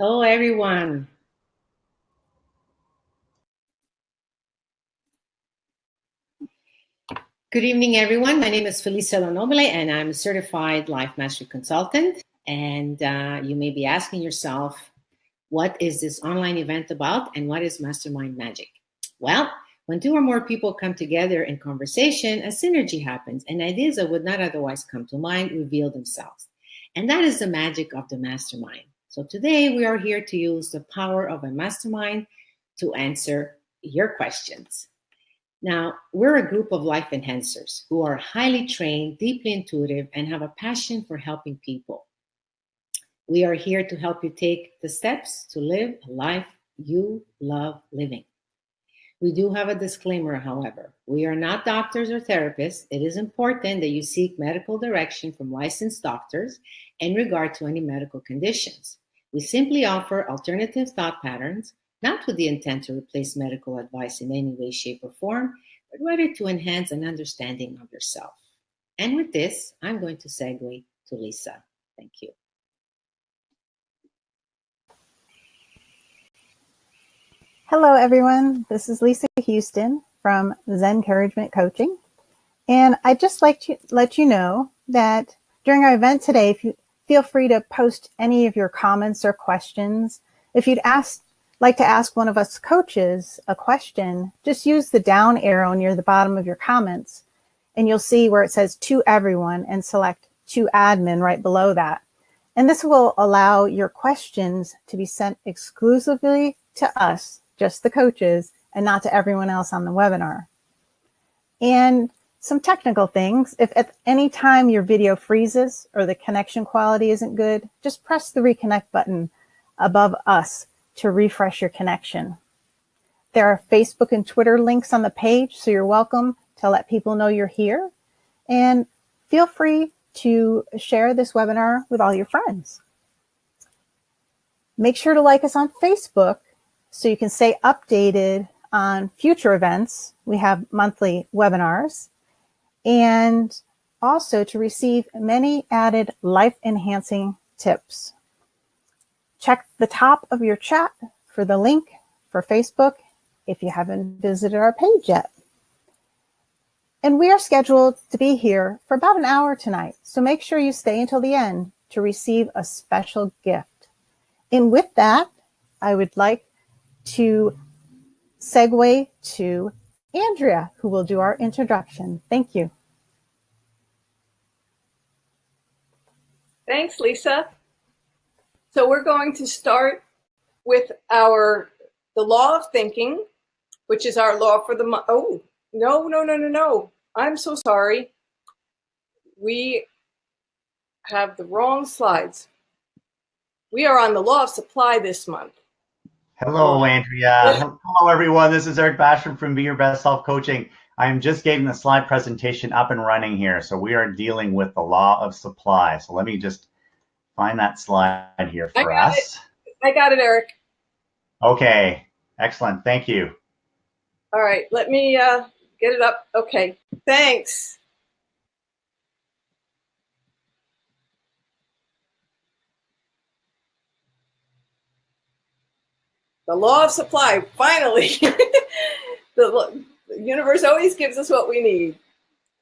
Hello, everyone. Good evening, everyone. My name is Felicia Lonobile, and I'm a certified life mastery consultant. And you may be asking yourself, what is this online event about, and what is Mastermind Magic? Well, when two or more people come together in conversation, a synergy happens, and ideas that would not otherwise come to mind reveal themselves. And that is the magic of the mastermind. So today we are here to use the power of a mastermind to answer your questions. Now, we're a group of life enhancers who are highly trained, deeply intuitive, and have a passion for helping people. We are here to help you take the steps to live a life you love living. We do have a disclaimer, however. We are not doctors or therapists. It is important that you seek medical direction from licensed doctors in regard to any medical conditions. We simply offer alternative thought patterns, not with the intent to replace medical advice in any way, shape, or form, but rather to enhance an understanding of yourself. And with this, I'm going to segue to Lisa. Thank you. Hello, everyone. This is Lisa Houston from Zen Encouragement Coaching. And I'd just like to let you know that during our event today, if you feel free to post any of your comments or questions. If you'd like to ask one of us coaches a question, just use the down arrow near the bottom of your comments, and you'll see where it says to everyone and select to admin right below that. And this will allow your questions to be sent exclusively to us, just the coaches, and not to everyone else on the webinar. And some technical things, if at any time your video freezes or the connection quality isn't good, just press the reconnect button above us to refresh your connection. There are Facebook and Twitter links on the page, so you're welcome to let people know you're here. And feel free to share this webinar with all your friends. Make sure to like us on Facebook so you can stay updated on future events. We have monthly webinars, and also to receive many added life-enhancing tips. Check the top of your chat for the link for Facebook if you haven't visited our page yet. And we are scheduled to be here for about an hour tonight, so make sure you stay until the end to receive a special gift. And with that, I would like to segue to Andrea, who will do our introduction. Thank you. Thanks, Lisa. So we're going to start with the law of thinking, which is our law for the month. Oh, no. I'm so sorry. We have the wrong slides. We are on the law of supply this month. Hello, Andrea. Hello, everyone. This is Eric Bastien from Be Your Best Self Coaching. I'm just getting the slide presentation up and running here. So we are dealing with the law of supply. So let me just find that slide here for us. I got it, Eric. Okay, excellent. Thank you. All right, let me get it up. Okay, thanks. The law of supply, finally. The universe always gives us what we need.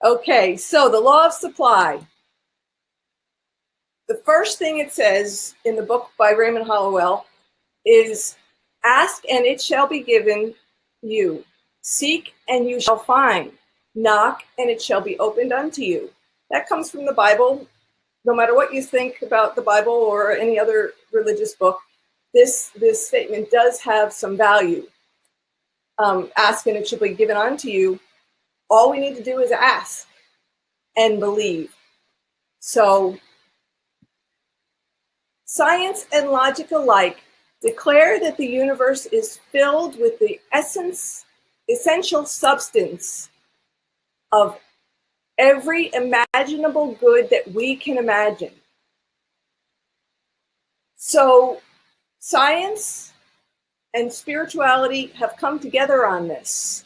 Okay, so the law of supply. The first thing it says in the book by Raymond Hollowell is, ask and it shall be given you. Seek and you shall find. Knock and it shall be opened unto you. That comes from the Bible. No matter what you think about the Bible or any other religious book, this statement does have some value. Ask and it shall be given unto you. All we need to do is ask and believe. So science and logic alike declare that the universe is filled with the essential substance of every imaginable good that we can imagine. So science and spirituality have come together on this,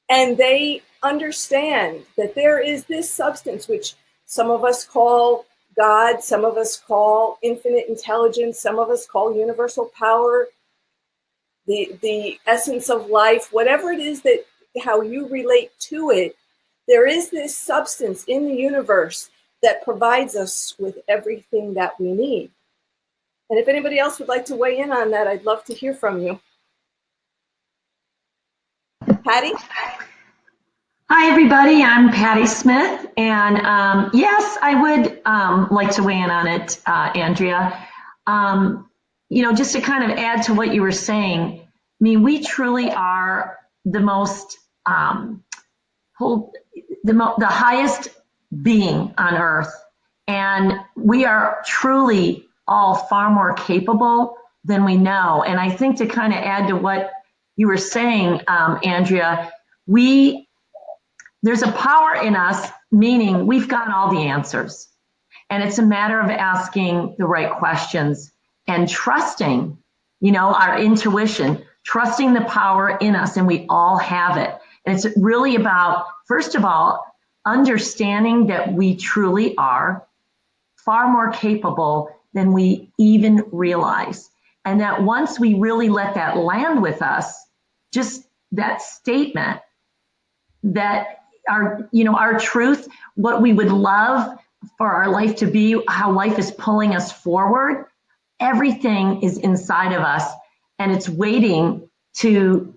and they understand that there is this substance which some of us call God, some of us call infinite intelligence, some of us call universal power, the essence of life, whatever it is that how you relate to it, there is this substance in the universe that provides us with everything that we need. And if anybody else would like to weigh in on that, I'd love to hear from you. Patti? Hi, everybody. I'm Patti Smith. And yes, I would like to weigh in on it, Andrea. Just to kind of add to what you were saying, I mean, we truly are the most, the highest being on earth. And we are truly all far more capable than we know. And I think to kind of add to what you were saying, Andrea, there's a power in us, meaning we've got all the answers. And it's a matter of asking the right questions and trusting, our intuition, trusting the power in us, and we all have it. And it's really about, first of all, understanding that we truly are far more capable than we even realize. And that once we really let that land with us, just that statement that our truth, what we would love for our life to be, how life is pulling us forward, everything is inside of us and it's waiting to,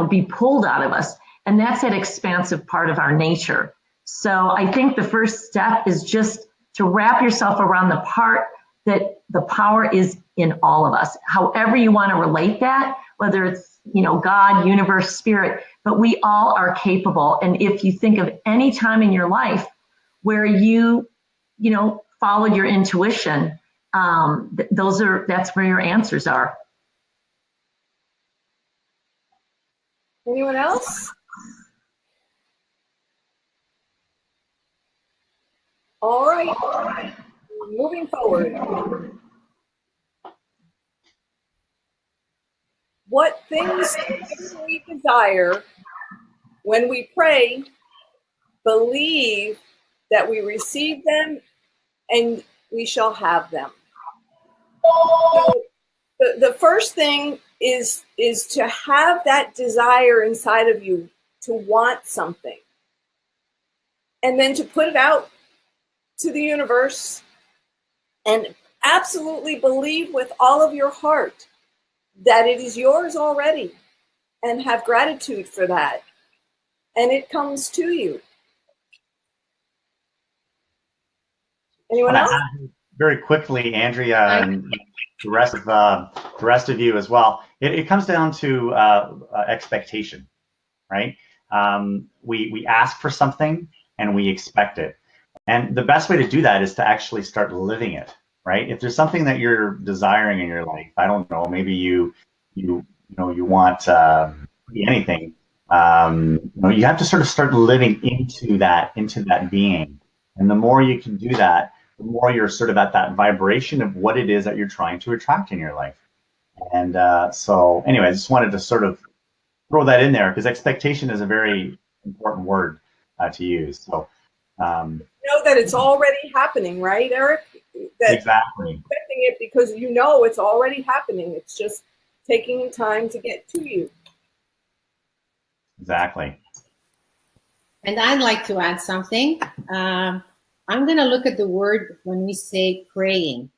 be pulled out of us. And that's that expansive part of our nature. So I think the first step is just to wrap yourself around the part that the power is in all of us, however you want to relate that, whether it's, God, universe, spirit, but we all are capable. And if you think of any time in your life where you followed your intuition, that's where your answers are. Anyone else? All right. Moving forward. What things do we desire when we pray, believe that we receive them and we shall have them? So the first thing is to have that desire inside of you to want something, and then to put it out to the universe and absolutely believe with all of your heart that it is yours already, and have gratitude for that. And it comes to you. Anyone else? Very quickly, Andrea, and the rest of you as well. It comes down to expectation, right? We ask for something and we expect it, and the best way to do that is to actually start living it, right? If there's something that you're desiring in your life, I don't know, maybe you want anything. You have to sort of start living into that being, and the more you can do that, the more you're sort of at that vibration of what it is that you're trying to attract in your life. And so anyway, I just wanted to sort of throw that in there because expectation is a very important word to use. So know that it's already happening, right, Eric? That exactly. Expecting it because you know it's already happening. It's just taking time to get to you. Exactly. And I'd like to add something. I'm going to look at the word when we say praying.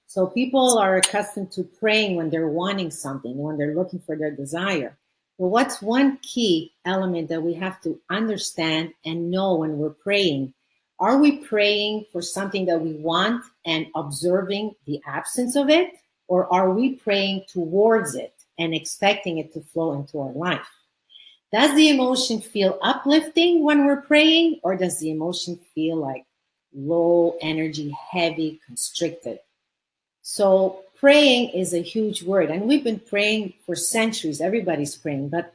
So people are accustomed to praying when they're wanting something, when they're looking for their desire. But what's one key element that we have to understand and know when we're praying? Are we praying for something that we want and observing the absence of it? Or are we praying towards it and expecting it to flow into our life? Does the emotion feel uplifting when we're praying, or does the emotion feel like low energy, heavy, constricted? So praying is a huge word, and we've been praying for centuries. Everybody's praying, but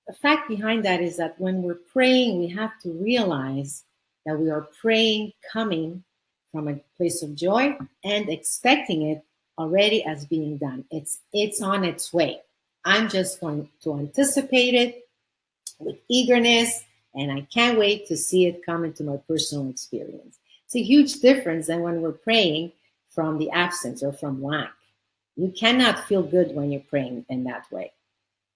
the fact behind that is that when we're praying, we have to realize that we are praying coming from a place of joy and expecting it already as being done. It's on its way. I'm just going to anticipate it with eagerness, and I can't wait to see it come into my personal experience. It's a huge difference than when we're praying from the absence or from lack. You cannot feel good when you're praying in that way.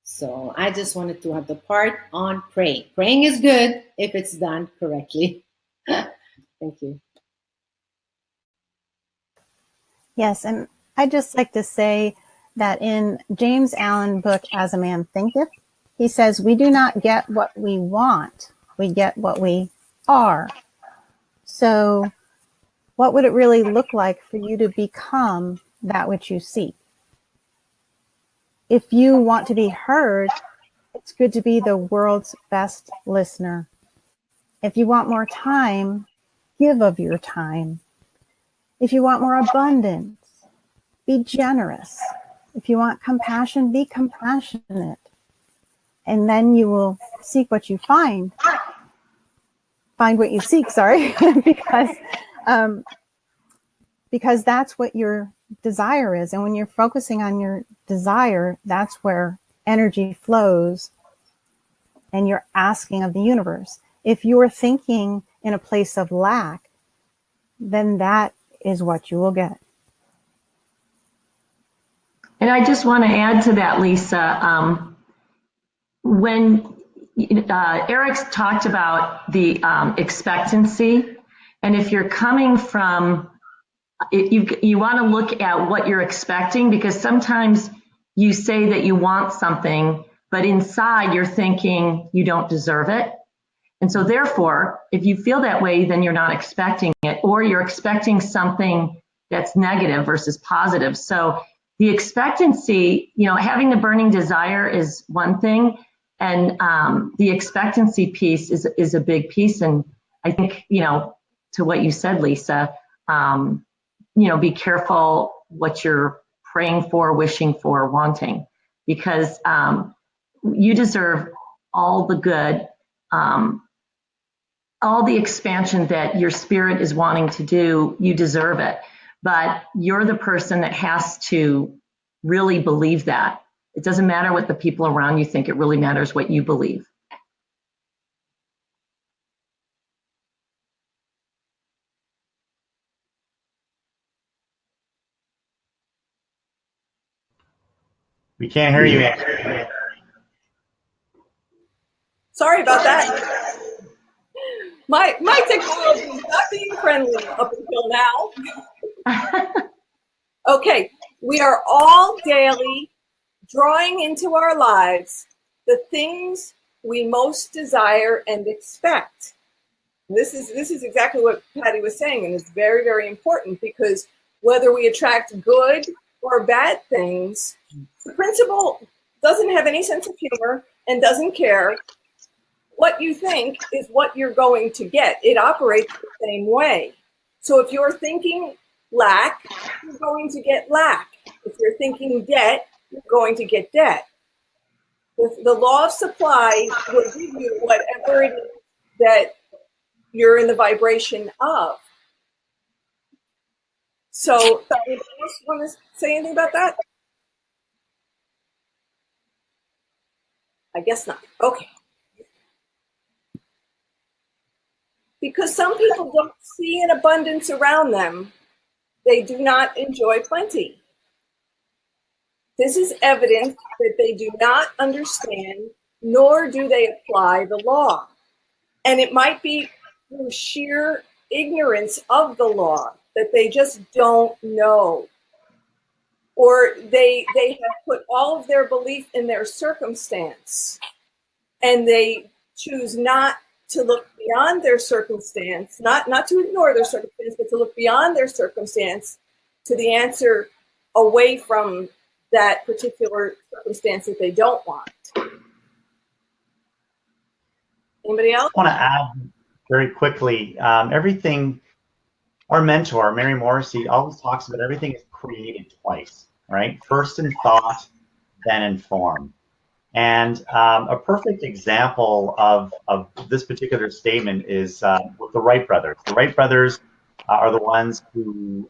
So I just wanted to have the part on praying. Praying is good if it's done correctly. Thank you. Yes, and I'd just like to say that in James Allen's book, As a Man Thinketh, he says, we do not get what we want, we get what we are. So what would it really look like for you to become that which you seek? If you want to be heard, it's good to be the world's best listener. If you want more time, give of your time. If you want more abundance, be generous. If you want compassion, be compassionate. And then you will seek what you find. Find what you seek, sorry, because that's what your desire is. And when you're focusing on your desire, that's where energy flows and you're asking of the universe. If you're thinking in a place of lack, then that is what you will get. And I just want to add to that, Lisa, when Eric's talked about the expectancy, and if you're coming from, you want to look at what you're expecting, because sometimes you say that you want something, but inside you're thinking you don't deserve it. And so therefore, if you feel that way, then you're not expecting it, or you're expecting something that's negative versus positive. So the expectancy, having the burning desire is one thing, and the expectancy piece is a big piece. And I think, to what you said, Lisa, be careful what you're praying for, wishing for, wanting, because you deserve all the good, all the expansion that your spirit is wanting to do. You deserve it. But you're the person that has to really believe that. It doesn't matter what the people around you think. It really matters what you believe. We can't hear you, Andrea. Sorry about that. My technology is not being friendly up until now. Okay, we are all daily drawing into our lives the things we most desire and expect. This is exactly what Patti was saying, and it's very, very important, because whether we attract good or bad things, the principal doesn't have any sense of humor and doesn't care. What you think is what you're going to get. It operates the same way. So if you're thinking lack, you're going to get lack. If you're thinking debt, you're going to get debt. The law of supply will give you whatever it is that you're in the vibration of. So, anybody else want to say anything about that? I guess not. Okay. Because some people don't see an abundance around them, they do not enjoy plenty. This is evidence that they do not understand, nor do they apply the law. And it might be through sheer ignorance of the law that they just don't know. Or they have put all of their belief in their circumstance, and they choose not to look beyond their circumstance, not to ignore their circumstance, but to look beyond their circumstance to the answer away from that particular circumstance that they don't want. Anybody else? I want to add very quickly, everything, our mentor, Mary Morrissey, always talks about everything is created twice, right? First in thought, then in form. And a perfect example of this particular statement is with the Wright brothers. The Wright brothers are the ones who,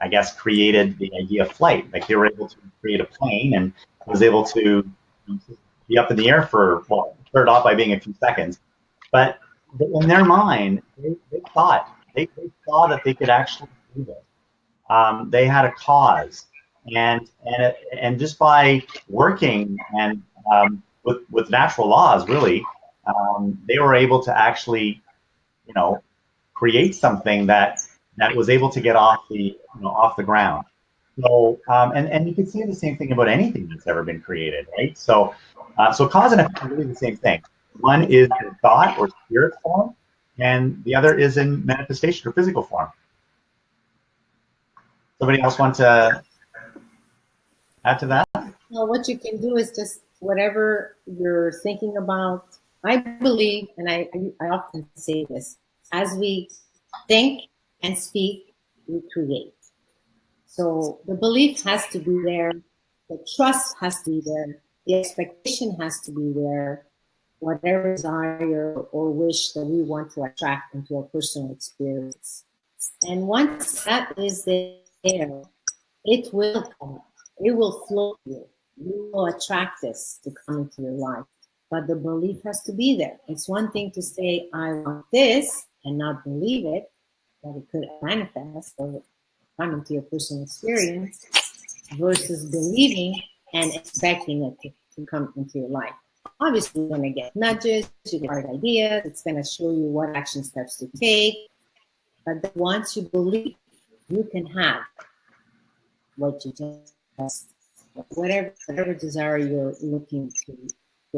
I guess, created the idea of flight. Like, they were able to create a plane and was able to be up in the air for, well, started off by being a few seconds. But in their mind, they thought that they could actually do this. They had a cause, and just by working and with natural laws, really, they were able to actually, create something that was able to get off the ground. So and you can see the same thing about anything that's ever been created, right? So cause and effect are really the same thing. One is in thought or spirit form, and the other is in manifestation or physical form. Somebody else want to add to that? Well, what you can do is just whatever you're thinking about. I believe, and I often say this, as we think and speak, we create. So the belief has to be there, the trust has to be there, the expectation has to be there, whatever desire or wish that we want to attract into our personal experience. And once that is there, it will come. It will flow to you. You will attract this to come into your life. But the belief has to be there. It's one thing to say, I want this, and not believe it, that it could manifest or come into your personal experience, versus believing and expecting it to come into your life. Obviously, you're going to get nudges, you get hard ideas, it's going to show you what action steps to take. But once you believe, you can have what you just, whatever desire you're looking to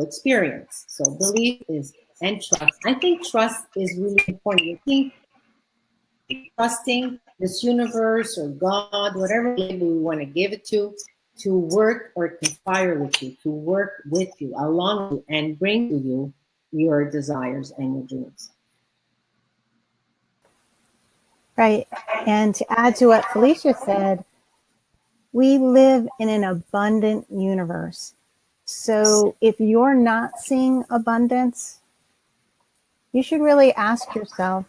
experience. So belief is, and trust. I think trust is really important. I think trusting this universe or God, whatever label we want to give it to work or conspire with you, to work with you, along with you, and bring to you your desires and your dreams. Right. And to add to what Felicia said, we live in an abundant universe. So if you're not seeing abundance, you should really ask yourself,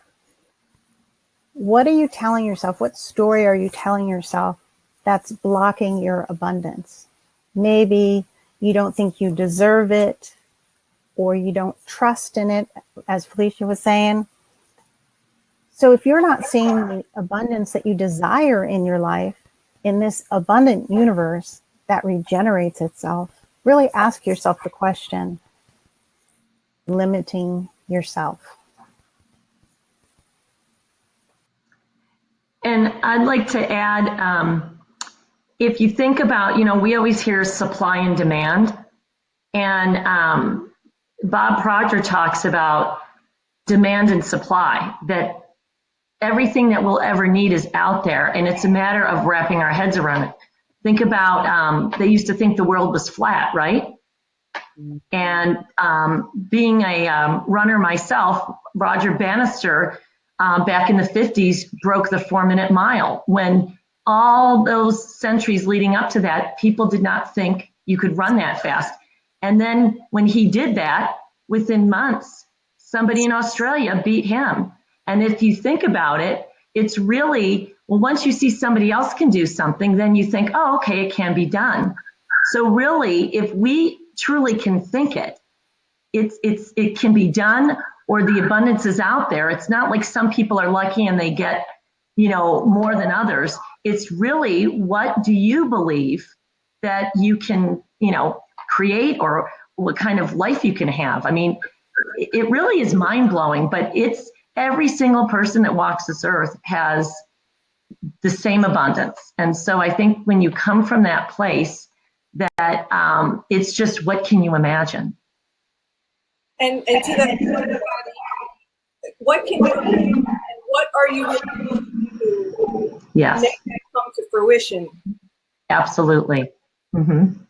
what are you telling yourself? What story are you telling yourself that's blocking your abundance? Maybe you don't think you deserve it, or you don't trust in it, as Felicia was saying. So if you're not seeing the abundance that you desire in your life, in this abundant universe that regenerates itself, really ask yourself the question, limiting yourself. And I'd like to add, if you think about, we always hear supply and demand, and Bob Proctor talks about demand and supply, that everything that we'll ever need is out there, and it's a matter of wrapping our heads around it. Think about, they used to think the world was flat, right? And being a runner myself, Roger Bannister, back in the 50s, broke the 4-minute mile. When all those centuries leading up to that, people did not think you could run that fast. And then when he did that, within months, somebody in Australia beat him. And if you think about it, it's really, well, once you see somebody else can do something, then you think, oh, okay, it can be done. So really, if we truly can think it, it can be done, or the abundance is out there. It's not like some people are lucky and they get, more than others. It's really, what do you believe that you can, create, or what kind of life you can have? I mean, it really is mind-blowing, but it's every single person that walks this earth has the same abundance. And so I think when you come from that place, that it's just, what can you imagine? And to that, what can you imagine, and what are you willing to do Yes. to make that come to fruition? Absolutely. Mm-hmm.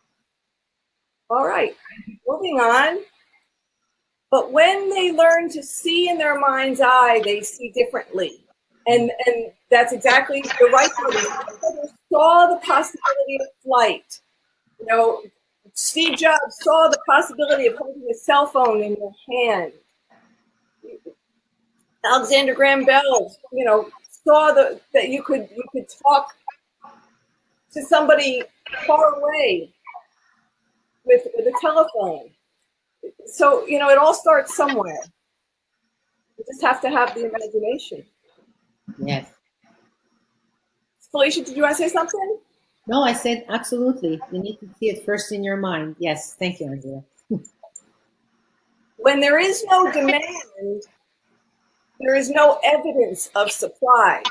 All right, moving on. But when they learn to see in their mind's eye, they see differently. And that's exactly the right word. They saw the possibility of flight. Steve Jobs saw the possibility of holding a cell phone in your hand. Alexander Graham Bell, saw that you could talk to somebody far away with a telephone. So, it all starts somewhere. You just have to have the imagination. Yes. Felicia, did you want to say something? No, I said absolutely. You need to see it first in your mind. Yes, thank you, Andrea. When there is no demand, there is no evidence of supply.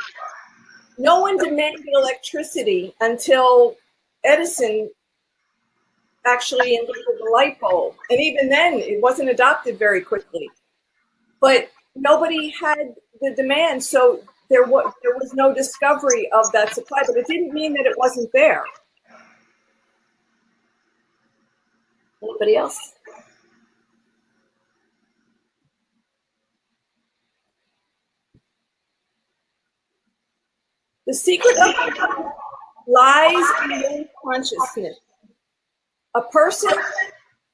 No one demanded electricity until Edison actually invented the light bulb. And even then, it wasn't adopted very quickly. But nobody had the demand, so there was no discovery of that supply, but it didn't mean that it wasn't there. Anybody else? The secret of lies in consciousness. A person's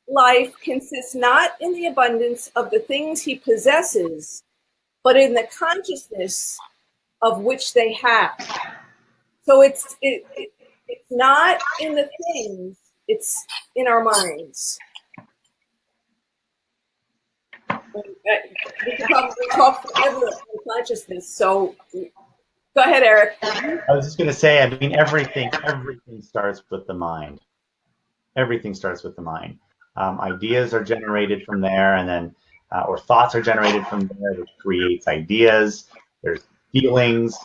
life consists not in the abundance of the things he possesses, but in the consciousness of which they have. So it's not in the things, it's in our minds. We could probably talk forever on consciousness. So go ahead, Eric. I was just going to say, everything starts with the mind. Everything starts with the mind. Ideas are generated from there, and then, or thoughts are generated from there, which creates ideas. There's feelings,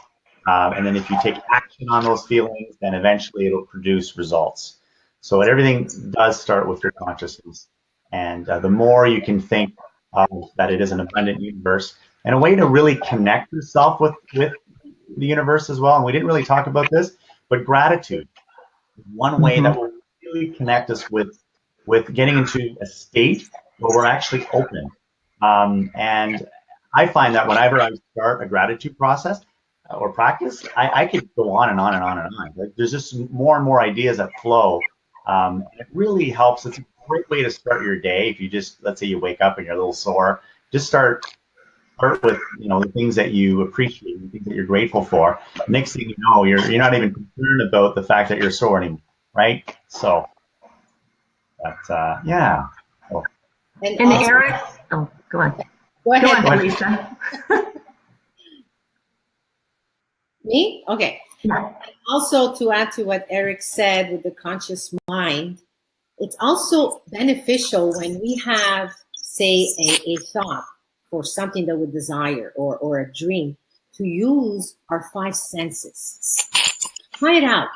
and then if you take action on those feelings, then eventually it'll produce results. So everything does start with your consciousness, and the more you can think that it is an abundant universe, and a way to really connect yourself with the universe as well. And we didn't really talk about this, but gratitude is one way that will really connect us with getting into a state where we're actually open. And I find that whenever I start a gratitude process or practice, I could go on and on and on and on. Like, there's just more and more ideas that flow. It really helps. It's a great way to start your day. If you just, let's say you wake up and you're a little sore, just start with the things that you appreciate, the things that you're grateful for. Next thing you know, you're not even concerned about the fact that you're sore anymore, right? So, but yeah. Oh. And also, Eric, oh, go on. Go ahead, Felicia. Me? Okay. Yeah. Also, to add to what Eric said with the conscious mind, it's also beneficial when we have, say, a thought for something that we desire or a dream, to use our five senses. Try it out.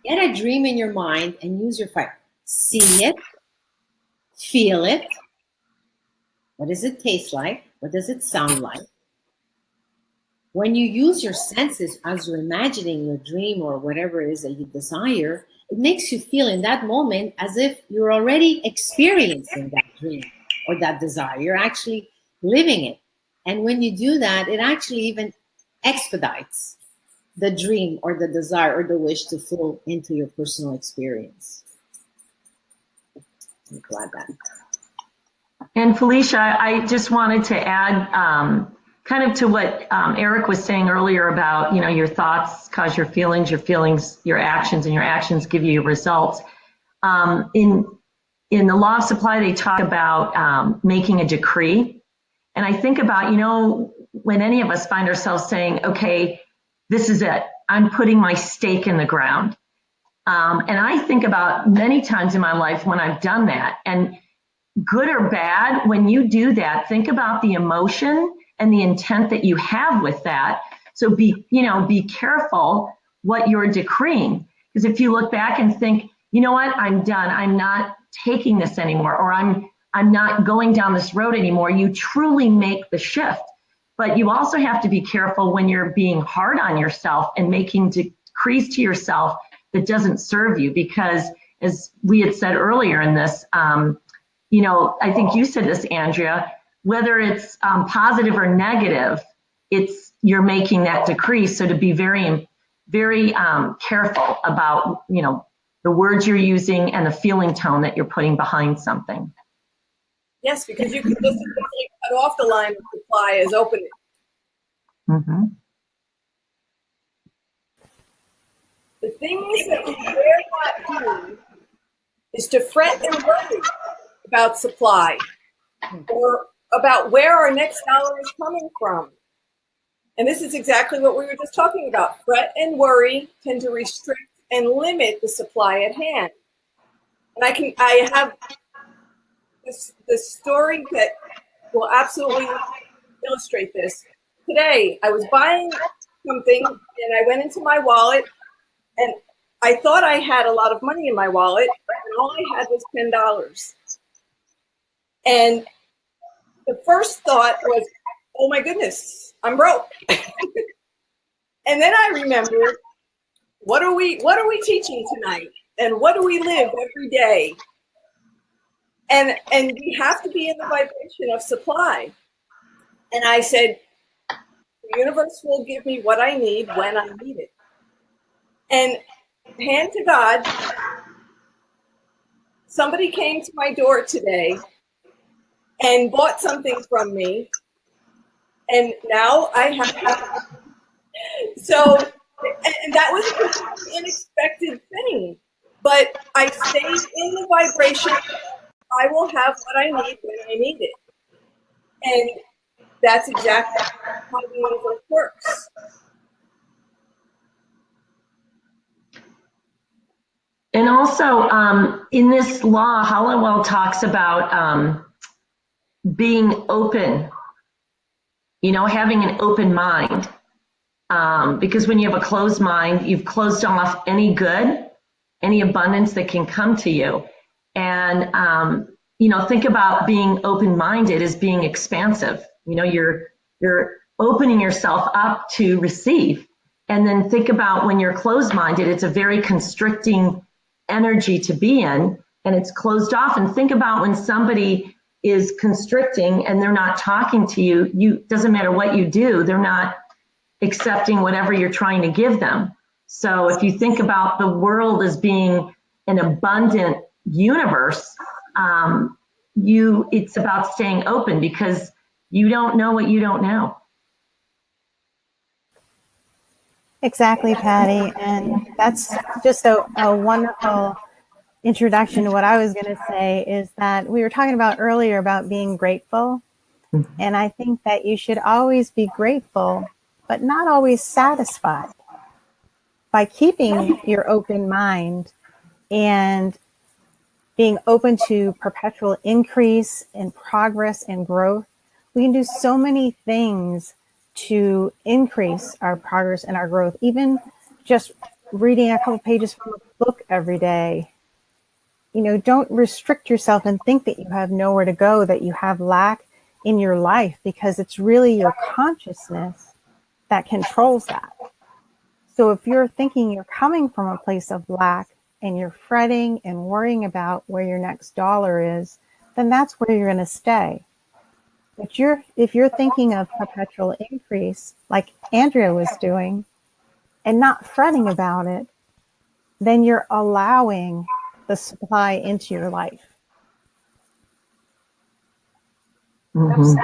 Get a dream in your mind and use your five. See it, feel it. What does it taste like? What does it sound like? When you use your senses as you're imagining your dream or whatever it is that you desire, it makes you feel in that moment as if you're already experiencing that dream or that desire. You're actually living it. And when you do that, it actually even expedites the dream or the desire or the wish to flow into your personal experience. I'm glad that. And Felicia, I just wanted to add kind of to what Eric was saying earlier about, your thoughts cause your feelings, your actions, and your actions give you your results. In the law of supply, they talk about making a decree. And I think about, when any of us find ourselves saying, okay, this is it. I'm putting my stake in the ground. And I think about many times in my life when I've done that. And good or bad, when you do that, think about the emotion and the intent that you have with that. So be careful what you're decreeing. Because if you look back and think, you know what, I'm done. I'm not taking this anymore, or I'm not going down this road anymore. You truly make the shift. But you also have to be careful when you're being hard on yourself and making decrees to yourself that doesn't serve you. Because as we had said earlier in this, I think you said this, Andrea, whether it's positive or negative, you're making that decree. So to be very, very careful about, the words you're using and the feeling tone that you're putting behind something. Yes, because you can just simply cut off the line of supply as opening. Mm-hmm. The things that we dare not do is to fret and worry about supply or about where our next dollar is coming from. And this is exactly what we were just talking about. Fret and worry tend to restrict and limit the supply at hand. And I have this story that will absolutely illustrate this. Today, I was buying something and I went into my wallet and I thought I had a lot of money in my wallet and all I had was $10. And the first thought was, oh my goodness, I'm broke. And then I remembered, what are we teaching tonight? And what do we live every day? And we have to be in the vibration of supply. And I said, the universe will give me what I need when I need it. And hand to God, somebody came to my door today and bought something from me. And now I have, so, and that was an unexpected thing. But I stayed in the vibration. I will have what I need when I need it. And that's exactly how the universe works. And also, in this law, Hollowell talks about being open, having an open mind. Because when you have a closed mind, you've closed off any good, any abundance that can come to you. And, think about being open-minded as being expansive. You're opening yourself up to receive. And then think about when you're closed-minded, it's a very constricting energy to be in, and it's closed off. And think about when somebody is constricting and they're not talking to you, doesn't matter what you do, they're not accepting whatever you're trying to give them. So if you think about the world as being an abundant universe, it's about staying open because you don't know what you don't know. Exactly, Patti. And that's just a wonderful introduction to what I was going to say is that we were talking about earlier about being grateful. Mm-hmm. And I think that you should always be grateful, but not always satisfied. By keeping your open mind and being open to perpetual increase and progress and growth, we can do so many things to increase our progress and our growth. Even just reading a couple pages from a book every day. Don't restrict yourself and think that you have nowhere to go, that you have lack in your life, because it's really your consciousness that controls that. So if you're thinking you're coming from a place of lack and you're fretting and worrying about where your next dollar is, then that's where you're going to stay. But if you're thinking of perpetual increase, like Andrea was doing, and not fretting about it, then you're allowing the supply into your life. Mm-hmm.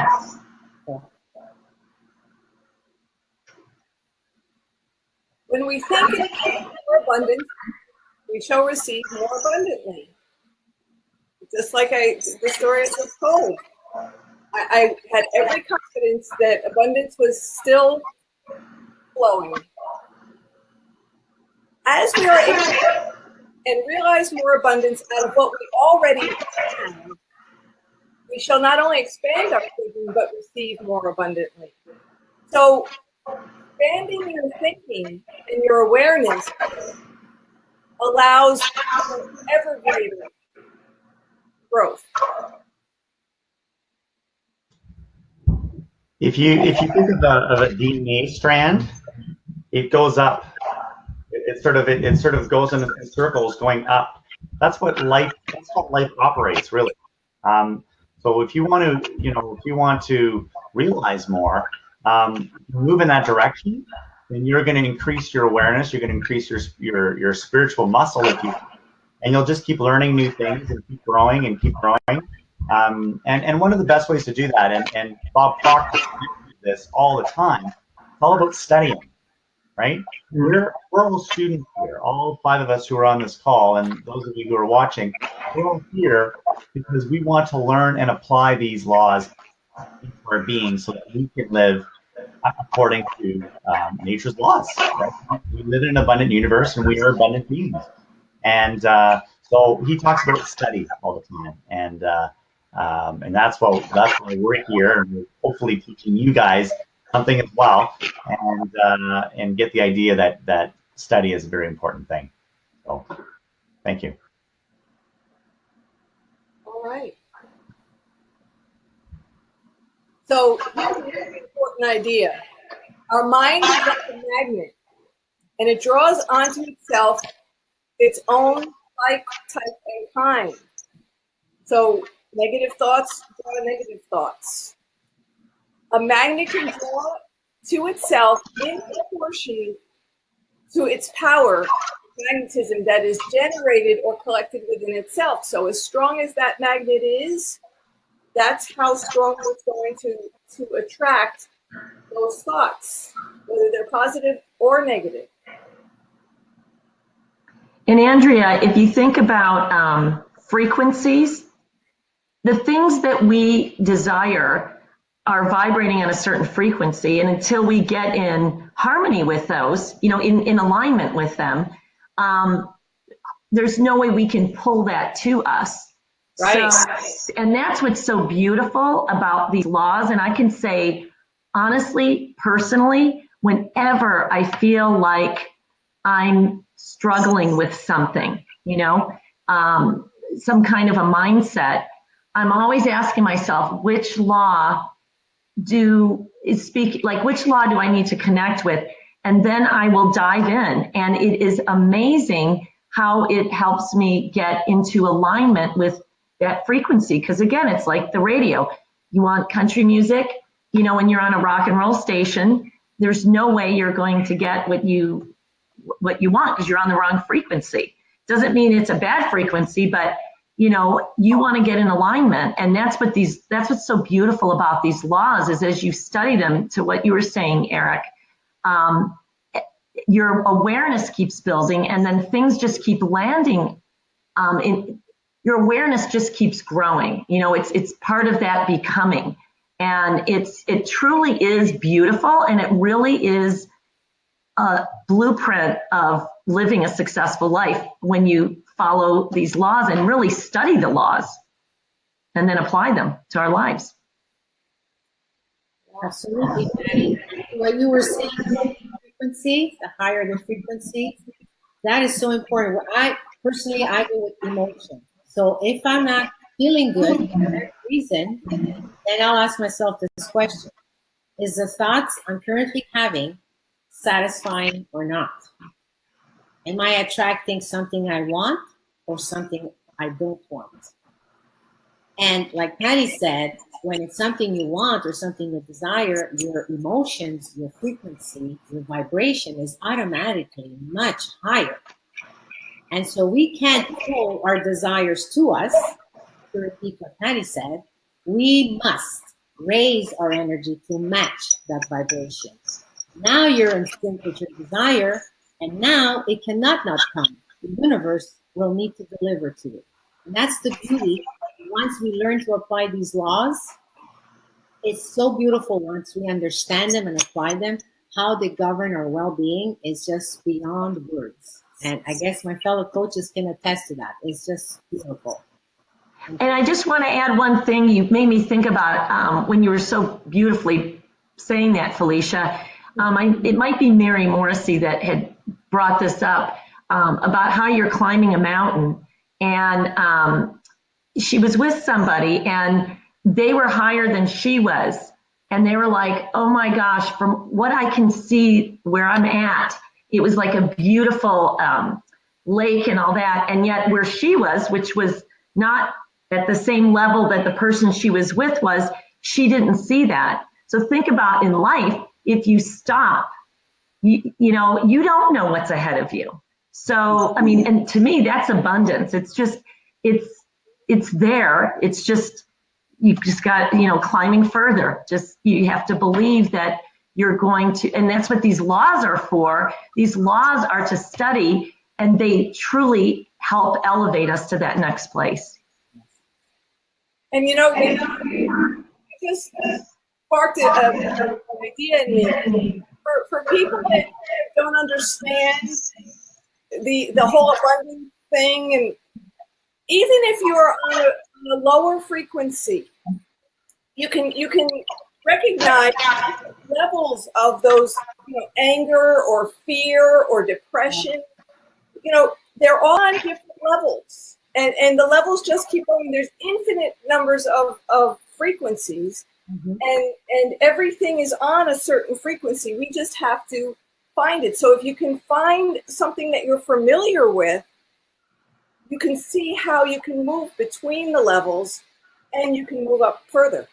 When we think in more abundance, we shall receive more abundantly. Just like the story I just told. I had every confidence that abundance was still flowing. As we are able to and realize more abundance out of what we already have, we shall not only expand our thinking, but receive more abundantly. So expanding your thinking and your awareness allows ever greater growth. If you think of a DNA strand, it goes up. It sort of goes in circles going up. That's how life operates, really. So if you want to realize more, move in that direction, then you're going to increase your awareness. You're going to increase your spiritual muscle, and you'll just keep learning new things and keep growing and keep growing. And one of the best ways to do that, and Bob Proctor does this all the time, it's all about studying, right? We're all students here, all 5 of us who are on this call, and those of you who are watching, we're all here because we want to learn and apply these laws into our being so that we can live according to nature's laws. Right? We live in an abundant universe, and we are abundant beings. And so he talks about study all the time, and that's why we're here, and we're hopefully teaching you guys something as well, and get the idea that study is a very important thing. So, thank you. All right. So here's a very important idea. Our mind is like a magnet, and it draws onto itself its own like, type, and kind. So negative thoughts draw negative thoughts. A magnet can draw to itself in proportion to its power, magnetism that is generated or collected within itself. So as strong as that magnet is, that's how strong it's going to attract those thoughts, whether they're positive or negative. And Andrea, if you think about frequencies, the things that we desire are vibrating on a certain frequency, and until we get in harmony with those, in alignment with them, there's no way we can pull that to us. Right. So, and that's what's so beautiful about these laws. And I can say, honestly, personally, whenever I feel like I'm struggling with something, some kind of a mindset, I'm always asking myself, which law which law do I need to connect with? And then I will dive in. And it is amazing how it helps me get into alignment with that frequency. Because again, it's like the radio. You want country music, when you're on a rock and roll station, there's no way you're going to get what you want because you're on the wrong frequency. Doesn't mean it's a bad frequency, but you want to get in alignment. And that's what's so beautiful about these laws is as you study them, to what you were saying, Eric, your awareness keeps building, and then things just keep landing. Your awareness just keeps growing. It's part of that becoming. And it truly is beautiful, and it really is a blueprint of living a successful life when you follow these laws and really study the laws and then apply them to our lives. Absolutely, Patty. what you were saying, frequency, the higher the frequency, that is so important. I personally, I go with emotion. So if I'm not feeling good for whatever reason, then I'll ask myself this question: is the thoughts I'm currently having satisfying or not? Am I attracting something I want or something I don't want? And like Patti said, when it's something you want or something you desire, your emotions, your frequency, your vibration is automatically much higher. And so we can't pull our desires to us. To repeat what Patti said, we must raise our energy to match that vibration. Now you're in sync with your desire, and now it cannot not come. The universe will need to deliver to you. And that's the beauty. Once we learn to apply these laws, it's so beautiful once we understand them and apply them. How they govern our well-being is just beyond words. And I guess my fellow coaches can attest to that. It's just beautiful. And I just want to add one thing you made me think about when you were so beautifully saying that, Felicia. It might be Mary Morrissey that had brought this up about how you're climbing a mountain. And she was with somebody and they were higher than she was. And they were like, oh my gosh, from what I can see where I'm at, it was like a beautiful lake and all that. And yet where she was, which was not at the same level that the person she was with was, she didn't see that. So think about in life, if you stop, you don't know what's ahead of you. So, I mean, and to me, that's abundance. It's just, it's there. It's just, you've just got, climbing further. Just, you have to believe that you're going to, and that's what these laws are for. These laws are to study, and they truly help elevate us to that next place. And it just sparked an idea in me. For people that don't understand the whole abundance thing, and even if you're on a lower frequency, you can recognize levels of those, anger or fear or depression. They're all on different levels. And the levels just keep going. There's infinite numbers of frequencies, and everything is on a certain frequency. We just have to find it. So if you can find something that you're familiar with, you can see how you can move between the levels, and you can move up further.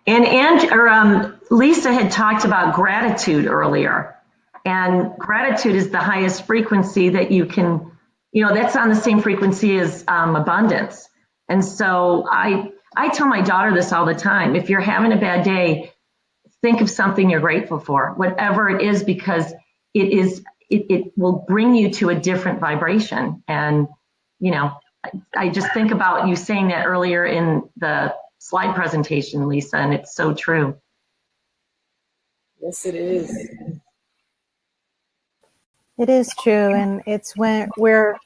And Lisa had talked about gratitude earlier, and gratitude is the highest frequency that you can. That's on the same frequency as abundance. And so I tell my daughter this all the time. If you're having a bad day, think of something you're grateful for, whatever it is, because it will bring you to a different vibration. And, I just think about you saying that earlier in the slide presentation, Lisa, and it's so true. Yes, it is. It is true, and it's where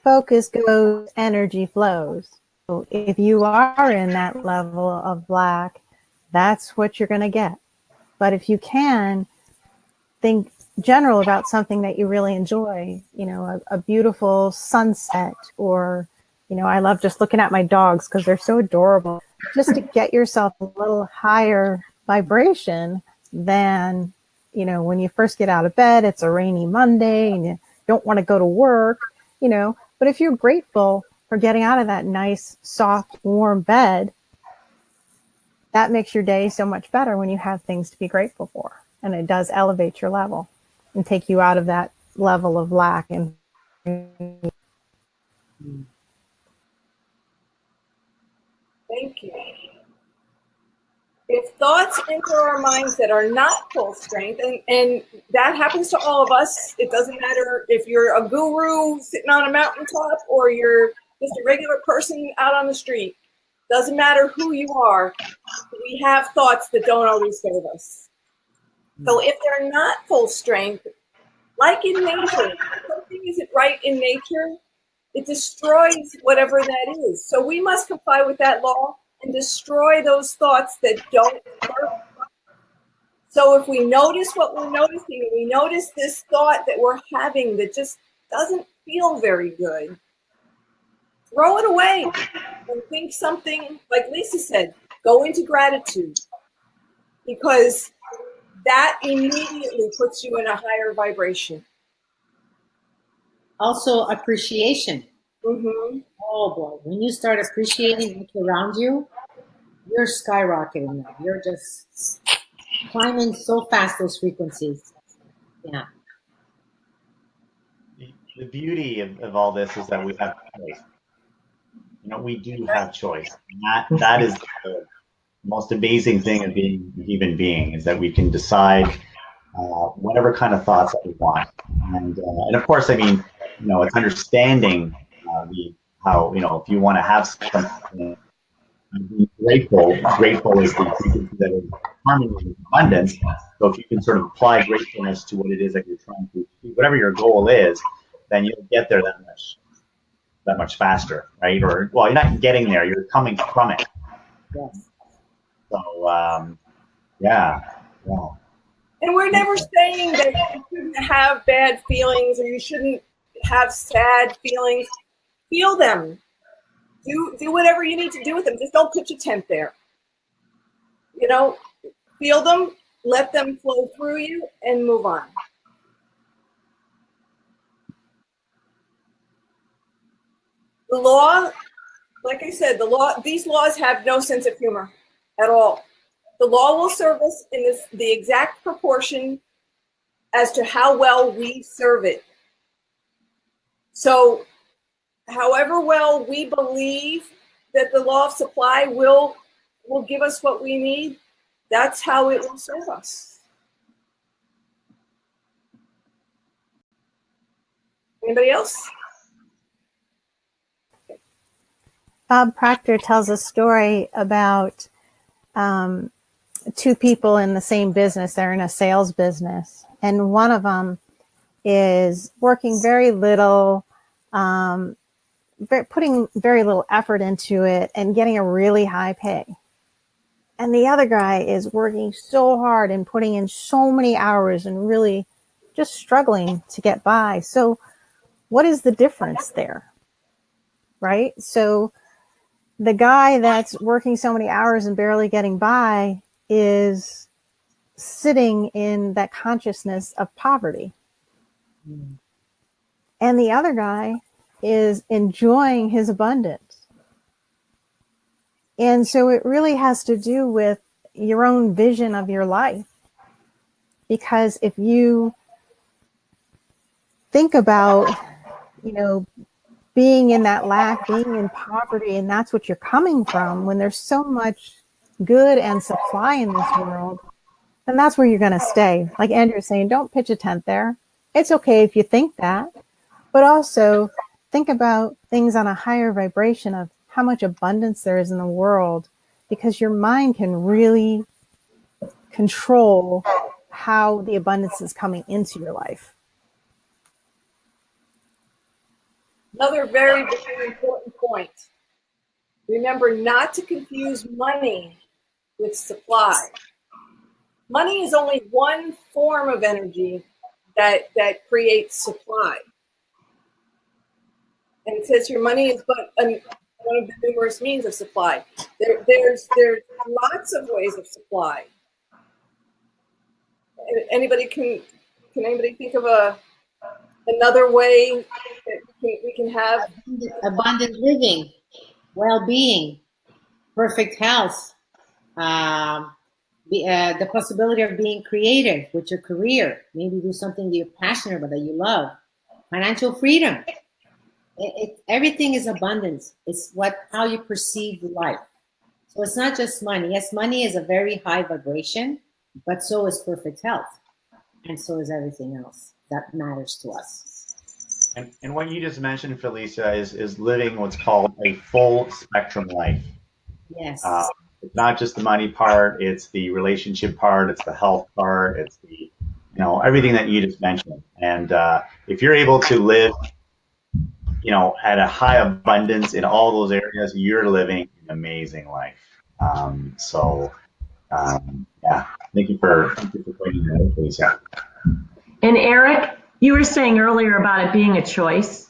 focus goes, energy flows. So if you are in that level of black, that's what you're going to get. But if you can think general about something that you really enjoy, a beautiful sunset, or, I love just looking at my dogs because they're so adorable, just to get yourself a little higher vibration than, when you first get out of bed, it's a rainy Monday and you don't want to go to work, but if you're grateful for getting out of that nice, soft, warm bed, that makes your day so much better when you have things to be grateful for. And it does elevate your level and take you out of that level of lack. And thank you. If thoughts enter our minds that are not full strength, and that happens to all of us, it doesn't matter if you're a guru sitting on a mountaintop or you're just a regular person out on the street. Doesn't matter who you are, we have thoughts that don't always serve us. So if they're not full strength, like in nature, something isn't right in nature, it destroys whatever that is. So we must comply with that law and destroy those thoughts that don't serve us. So if we notice what we're noticing, and we notice this thought that we're having that just doesn't feel very good, throw it away and think something, like Lisa said, go into gratitude, because that immediately puts you in a higher vibration. Also, appreciation. Mm-hmm. Oh boy, when you start appreciating what's around you, you're skyrocketing now. You're just climbing so fast, those frequencies. Yeah. The beauty of all this is that we have choice. You know, we do have choice. And that is the most amazing thing of being a human being, is that we can decide whatever kind of thoughts that we want. And of course, I mean, you know, it's understanding how, you know, if you want to have something, be grateful. Grateful is the frequency that is harmony with abundance. So if you can sort of apply gratefulness to what it is that you're trying to achieve, whatever your goal is, then you'll get there that much faster, right? Or, well, you're not getting there, you're coming from it. Yes. So yeah. And we're never saying that you shouldn't have bad feelings or you shouldn't have sad feelings. Feel them. Do whatever you need to do with them. Just don't pitch a tent there. You know, feel them, let them flow through you, and move on. The law, like I said, these laws have no sense of humor at all. The law will serve us in the exact proportion as to how well we serve it. So however well we believe that the law of supply will give us what we need, that's how it will serve us. Anybody else? Bob Proctor tells a story about two people in the same business. They're in a sales business, and one of them is working very little, putting very little effort into it and getting a really high pay. And the other guy is working so hard and putting in so many hours and really just struggling to get by. So what is the difference there? Right? So the guy that's working so many hours and barely getting by is sitting in that consciousness of poverty. Mm. And the other guy is enjoying his abundance. And so it really has to do with your own vision of your life. Because if you think about, you know, being in that lack, being in poverty, and that's what you're coming from, when there's so much good and supply in this world, then that's where you're going to stay. Like Andrew's saying, don't pitch a tent there. It's okay if you think that, but also think about things on a higher vibration of how much abundance there is in the world, because your mind can really control how the abundance is coming into your life. Another very, very important point. Remember not to confuse money with supply. Money is only one form of energy that creates supply. And it says here, money is but one of the numerous means of supply. There's lots of ways of supply. Anybody can anybody think of another way that we can have abundant living, well-being, perfect health, the possibility of being creative with your career, maybe do something that you're passionate about, that you love, financial freedom. Everything is abundance. It's how you perceive life. So it's not just money. Yes, money is a very high vibration, but so is perfect health, and so is everything else that matters to us. And what you just mentioned, Felicia, is living what's called a full spectrum life. Yes. It's not just the money part, it's the relationship part, it's the health part, it's the, you know, everything that you just mentioned. And if you're able to live, you know, at a high abundance in all those areas, you're living an amazing life. So Yeah, thank you for pointing that out, Felicia. And Eric, you were saying earlier about it being a choice.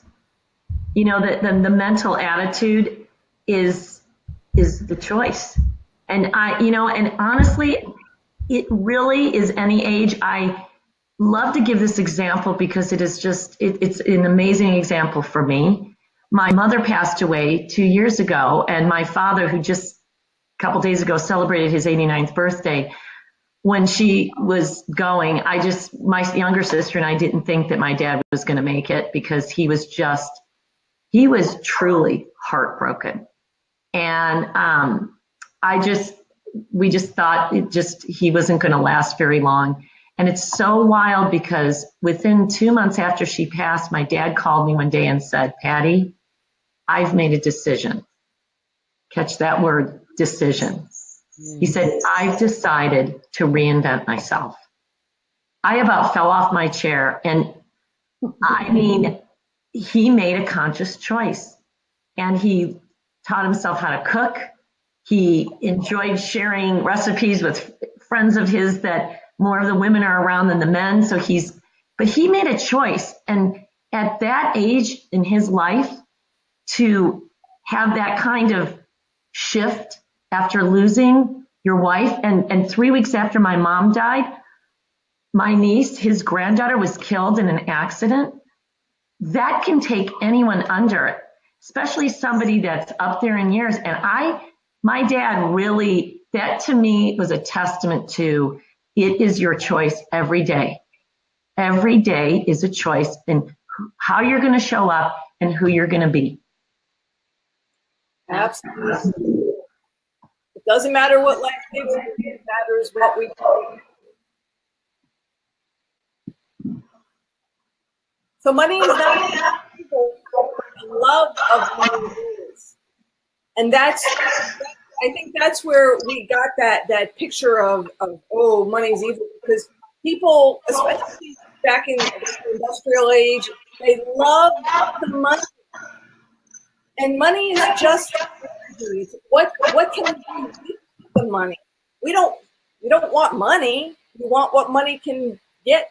You know, the mental attitude is the choice. And and honestly, it really is any age. I love to give this example because it is just, it's an amazing example for me. My mother passed away 2 years ago, and my father, who just a couple days ago celebrated his 89th birthday, when she was going, my younger sister and I didn't think that my dad was going to make it because he was truly heartbroken. And we just thought he wasn't going to last very long. And it's so wild because within 2 months after she passed, my dad called me one day and said, Patti, I've made a decision. Catch that word, decision. He said, I've decided to reinvent myself. I about fell off my chair. And I mean, he made a conscious choice. And he taught himself how to cook. He enjoyed sharing recipes with friends of his that more of the women are around than the men. But he made a choice. And at that age in his life, to have that kind of shift after losing your wife, and 3 weeks after my mom died, my niece, his granddaughter, was killed in an accident. That can take anyone under it, especially somebody that's up there in years. And my dad really, that to me was a testament to, it is your choice every day. Every day is a choice in how you're going to show up and who you're going to be. Absolutely. It doesn't matter what life gives you, it matters what we do. So money is not people, the love of money is. And I think that's where we got that picture of oh, money's evil, because people, especially back in the industrial age, they love the money. And money is just energy. What can we do with the money? We don't want money. We want what money can get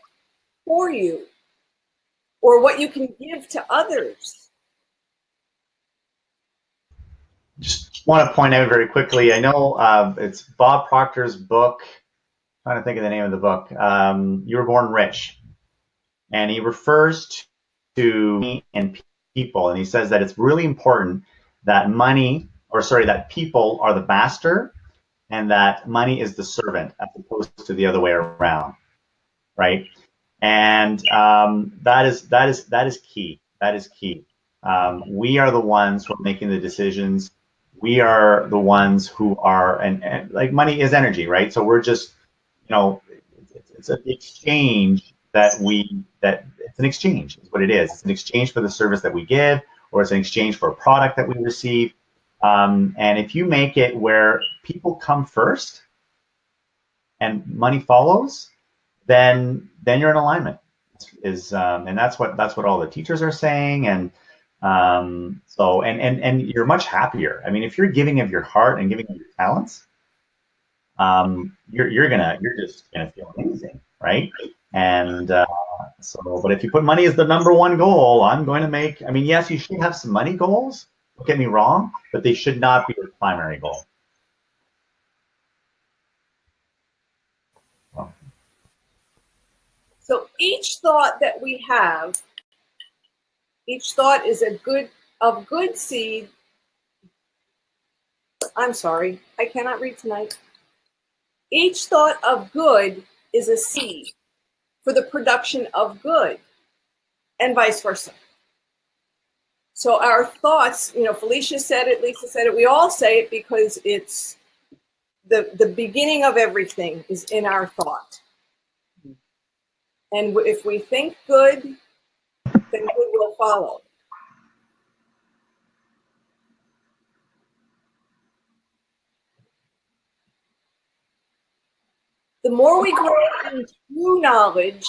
for you, or what you can give to others. Just want to point out very quickly, I know it's Bob Proctor's book. I'm trying to think of the name of the book. You Were Born Rich. And he refers to money and people. And he says that it's really important that that people are the master and that money is the servant as opposed to the other way around. Right. And that is key. That is key. We are the ones who are making the decisions. We are the ones who are, and like money is energy, right? So we're just, it's an exchange that it's an exchange is what it is. It's an exchange for the service that we give, or it's an exchange for a product that we receive. And if you make it where people come first and money follows, then you're in alignment. And that's what all the teachers are saying. And so you're much happier. I mean, if you're giving of your heart and giving of your talents, you're just gonna feel amazing, right? And but if you put money as the number one goal, yes, you should have some money goals. Don't get me wrong, but they should not be your primary goal. So each thought that we have, each thought is of good seed. I'm sorry, I cannot read tonight. Each thought of good is a seed for the production of good, and vice versa. So our thoughts, Felicia said it, Lisa said it, we all say it because it's the beginning of everything is in our thought. And if we think good, then good will follow. The more we grow in true knowledge,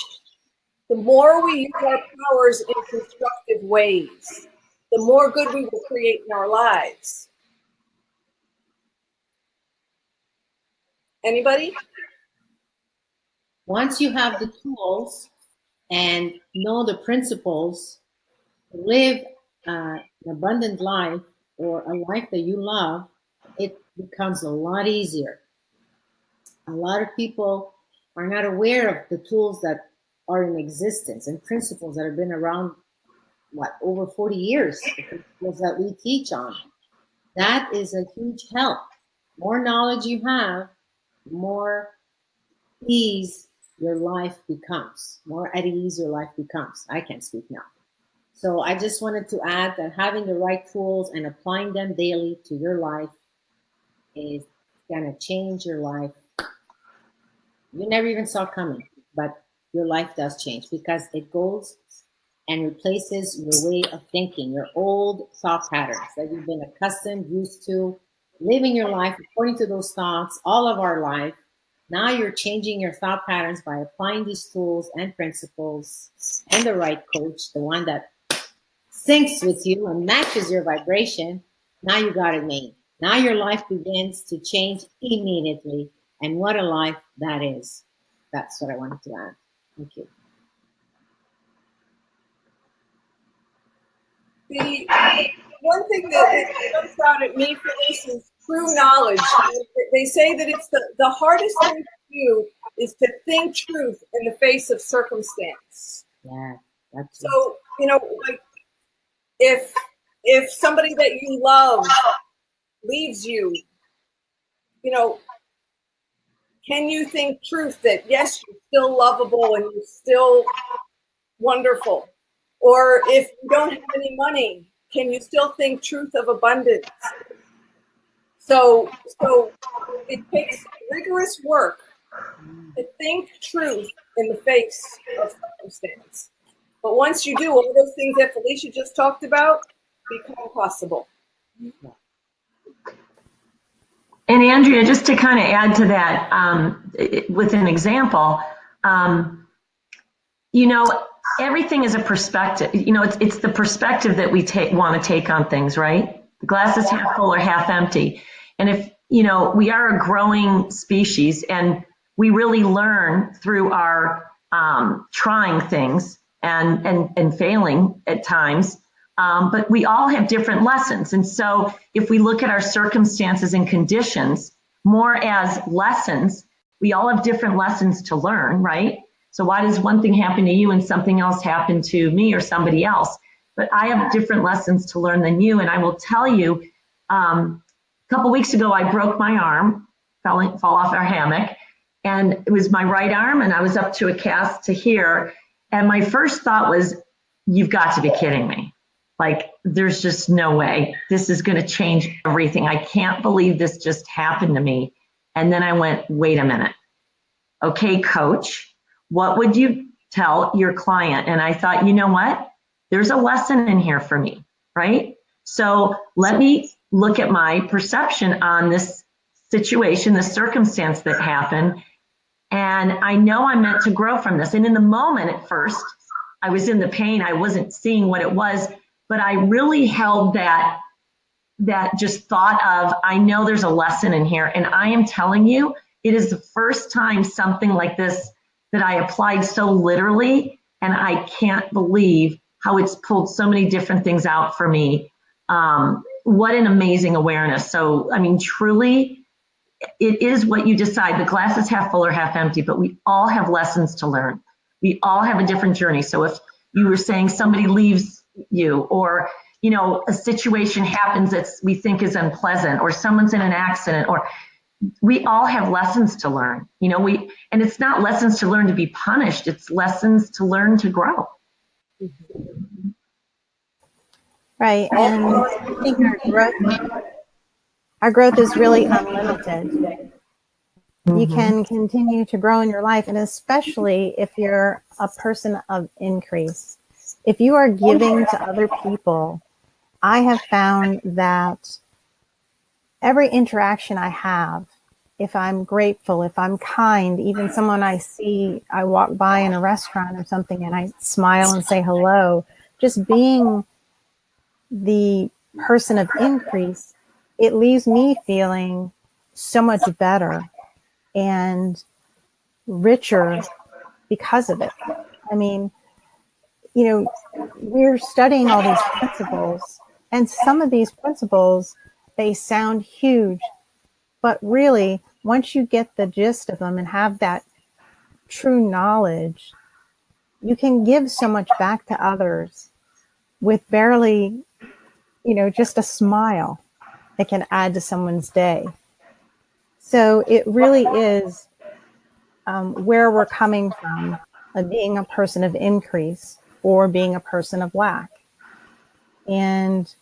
the more we use our powers in constructive ways, the more good we will create in our lives. Anybody? Once you have the tools and know the principles, live an abundant life or a life that you love, it becomes a lot easier. A lot of people are not aware of the tools that are in existence and principles that have been around, over 40 years, the principles that we teach on. That is a huge help. More knowledge you have, more ease your life becomes. More at ease your life becomes. I can't speak now. So I just wanted to add that having the right tools and applying them daily to your life is going to change your life. You never even saw coming, but your life does change because it goes and replaces your way of thinking, your old thought patterns that you've been accustomed, used to, living your life according to those thoughts all of our life. Now you're changing your thought patterns by applying these tools and principles and the right coach, the one that syncs with you and matches your vibration. Now you got it made. Now your life begins to change immediately. And what a life that is. That's what I wanted to add. Thank you. The one thing that jumps out at me for this is true knowledge. They say that it's the hardest thing to do is to think truth in the face of circumstance. Yeah. That's so, like if somebody that you love leaves you, can you think truth that yes, you're still lovable and you're still wonderful? Or if you don't have any money, can you still think truth of abundance? So it takes rigorous work to think truth in the face of circumstance. But once you do, all those things that Felicia just talked about become possible. And Andrea, just to kind of add to that with an example, everything is a perspective. It's the perspective that we want to take on things, right? The glass is half full or half empty. And if, we are a growing species and we really learn through our trying things and failing at times. But we all have different lessons. And so if we look at our circumstances and conditions more as lessons, we all have different lessons to learn, right? So why does one thing happen to you and something else happen to me or somebody else? But I have different lessons to learn than you. And I will tell you, a couple weeks ago, I broke my arm, fall off our hammock, and it was my right arm, and I was up to a cast to here. And my first thought was, you've got to be kidding me. Like, there's just no way. This is going to change everything. I can't believe this just happened to me. And then I went, wait a minute. Okay, coach, what would you tell your client? And I thought, you know what? There's a lesson in here for me, right? So let me look at my perception on this situation, the circumstance that happened. And I know I'm meant to grow from this. And in the moment at first, I was in the pain. I wasn't seeing what it was, but I really held that just thought of, I know there's a lesson in here. And I am telling you, it is the first time something like this that I applied so literally, and I can't believe how it's pulled so many different things out for me. What an amazing awareness. So, I mean, truly, it is what you decide. The glass is half full or half empty, but we all have lessons to learn. We all have a different journey. So if you were saying somebody leaves you, or, a situation happens that we think is unpleasant, or someone's in an accident, or we all have lessons to learn, and it's not lessons to learn to be punished. It's lessons to learn to grow. Right. And I think our growth is really unlimited. You can continue to grow in your life, and especially if you're a person of increase. If you are giving to other people, I have found that every interaction I have, if I'm grateful, if I'm kind, even someone I walk by in a restaurant or something and I smile and say hello, just being the person of increase, it leaves me feeling so much better. and richer because of it. I mean, you know, we're studying all these principles, and some of these principles, they sound huge, but really, once you get the gist of them and have that true knowledge, you can give so much back to others with barely, you know, just a smile that can add to someone's day. So it really is where we're coming from, being a person of increase or being a person of lack. And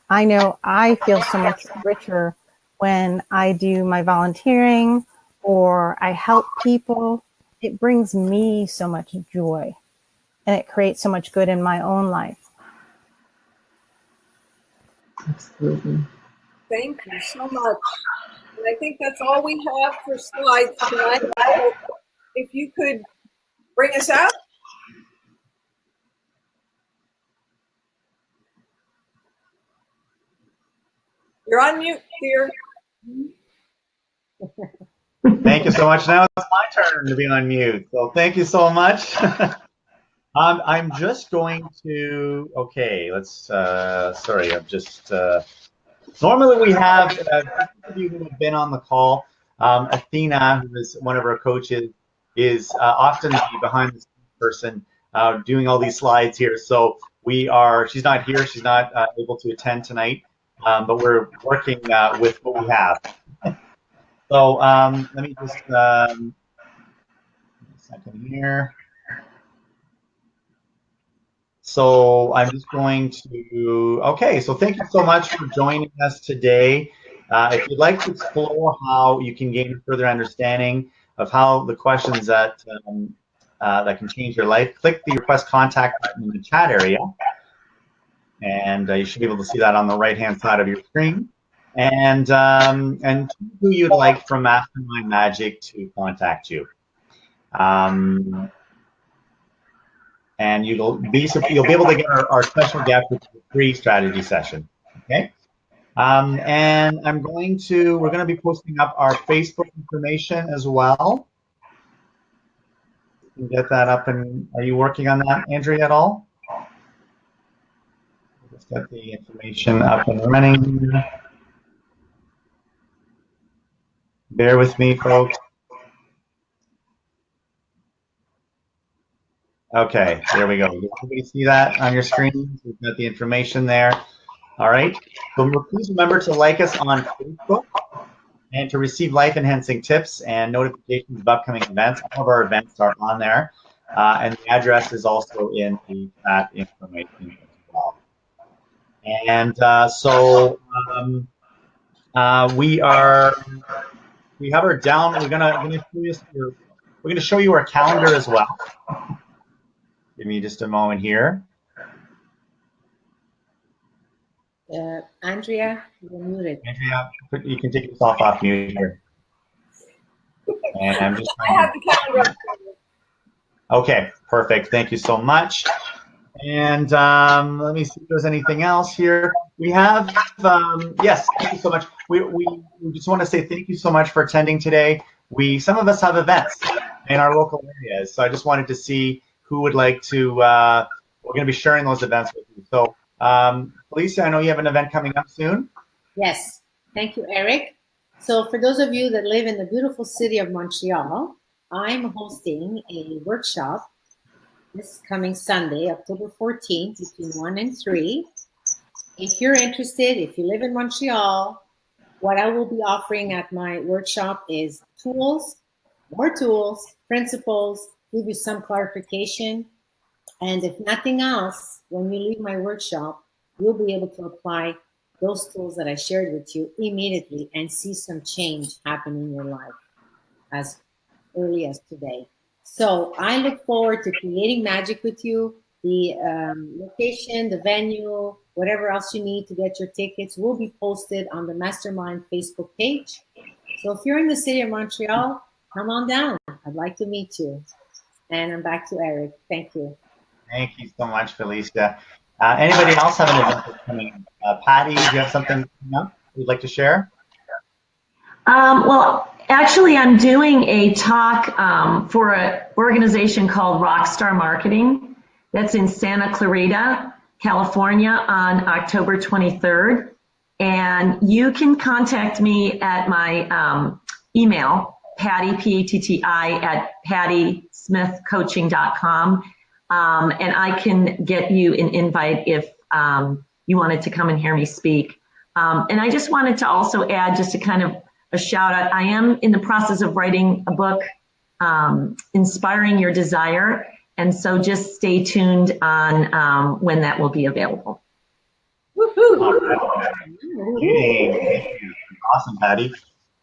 I know I feel so much richer when I do my volunteering or I help people. It brings me so much joy, and it creates so much good in my own life. Absolutely. Thank you so much. And I think that's all we have for slides tonight. So if you could bring us out. You're on mute, dear. Thank you so much. Now it's my turn to be on mute. So thank you so much. I'm just going to, okay, let's, sorry, I'm just, normally we have, those of you who have been on the call, Athena, who is one of our coaches, is often the behind the scenes person doing all these slides here. So she's not here, she's not able to attend tonight, but we're working with what we have. So let me just, a second here. So I'm just going to, okay, so thank you so much for joining us today. If you'd like to explore how you can gain further understanding of how the questions that can change your life, click the request contact button in the chat area. And you should be able to see that on the right-hand side of your screen. And who you'd like from Mastermind Magic to contact you. And you'll be able to get our special gift, which is a free strategy session. Okay. And we're going to be posting up our Facebook information as well. You can get that up, and are you working on that, Andrea, at all? Just get the information up and running. Bear with me, folks. Okay, there we go. Does everybody see that on your screen? We've got the information there. All right. So please remember to like us on Facebook and to receive life-enhancing tips and notifications of upcoming events. All of our events are on there, and the address is also in that information as well. And we have our down. We're gonna show you our calendar as well. Give me just a moment here. Andrea, you're muted. Andrea, you can take yourself off mute here. And I'm just I have the calendar. Okay, perfect. Thank you so much. And let me see if there's anything else here. We have, yes, thank you so much. We just want to say thank you so much for attending today. Some of us have events in our local areas, so I just wanted to see who would like to, we're going to be sharing those events with you. So, Felicia, I know you have an event coming up soon. Yes, thank you, Eric. So for those of you that live in the beautiful city of Montreal, I'm hosting a workshop this coming Sunday, October 14th, between 1 and 3. If you're interested, if you live in Montreal, what I will be offering at my workshop is more tools, principles, give you some clarification. And if nothing else, when you leave my workshop, you'll be able to apply those tools that I shared with you immediately and see some change happen in your life as early as today. So I look forward to creating magic with you. The location, the venue, whatever else you need to get your tickets will be posted on the Mastermind Facebook page. So if you're in the city of Montreal, come on down. I'd like to meet you. And I'm back to Eric. Thank you. Thank you so much, Felicia. Anybody else have an event that's coming up? Patti, do you have something you'd like to share? Well, Actually, I'm doing a talk for an organization called Rockstar Marketing that's in Santa Clarita, California on October 23rd. And you can contact me at my email, Patti, P-A-T-T-I, at pattysmithcoaching.com. And I can get you an invite if you wanted to come and hear me speak. And I just wanted to also add just a kind of a shout out. I am in the process of writing a book, Inspiring Your Desire. And so just stay tuned on when that will be available. Woohoo! All right. Thank you. Awesome, Patti.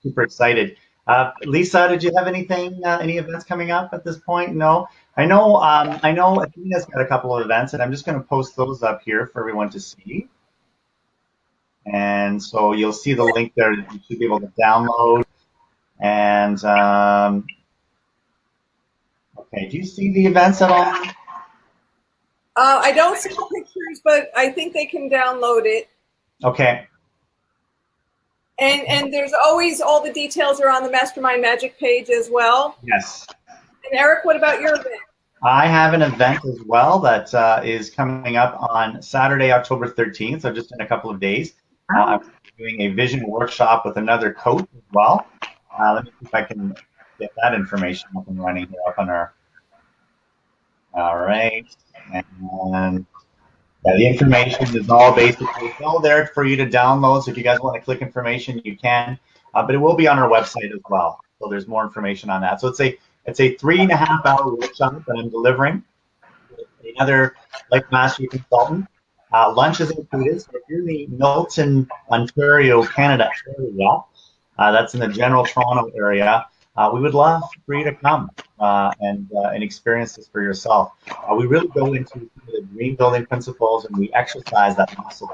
Super excited. Lisa, did you have anything, any events coming up at this point? No. I know Athena's got a couple of events, and I'm just going to post those up here for everyone to see. And so you'll see the link there that you should be able to download. And okay, do you see the events at all? I don't see the pictures, but I think they can download it. Okay. And there's always all the details are on the Mastermind Magic page as well. Yes. And Eric, what about your event? I have an event as well that is coming up on Saturday, October 13th, so just in a couple of days. I'm doing a vision workshop with another coach as well. Let me see if I can get that information up and running here up on our. All right. And the information is all basically all there for you to download. So if you guys want to click information, you can. But it will be on our website as well. So there's more information on that. So it's a 3.5-hour workshop that I'm delivering with another life mastery consultant. Lunch is included. So if you're in the Milton, Ontario, Canada area, that's in the general Toronto area, we would love for you to come and experience this for yourself. We really go into the dream building principles and we exercise that muscle.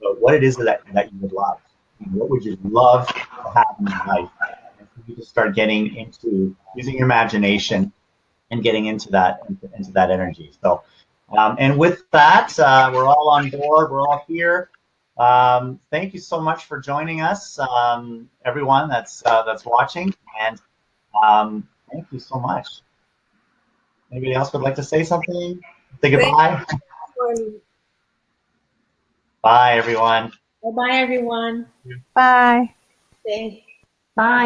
But what it is that you would love, and what would you love to have in your life? And for you to start getting into using your imagination and getting into that energy. So, and with that, we're all on board. We're all here. Thank you so much for joining us, everyone that's watching, and thank you so much. Anybody else would like to say something? Say goodbye. Bye, everyone. Bye, everyone. Bye. Bye. Bye.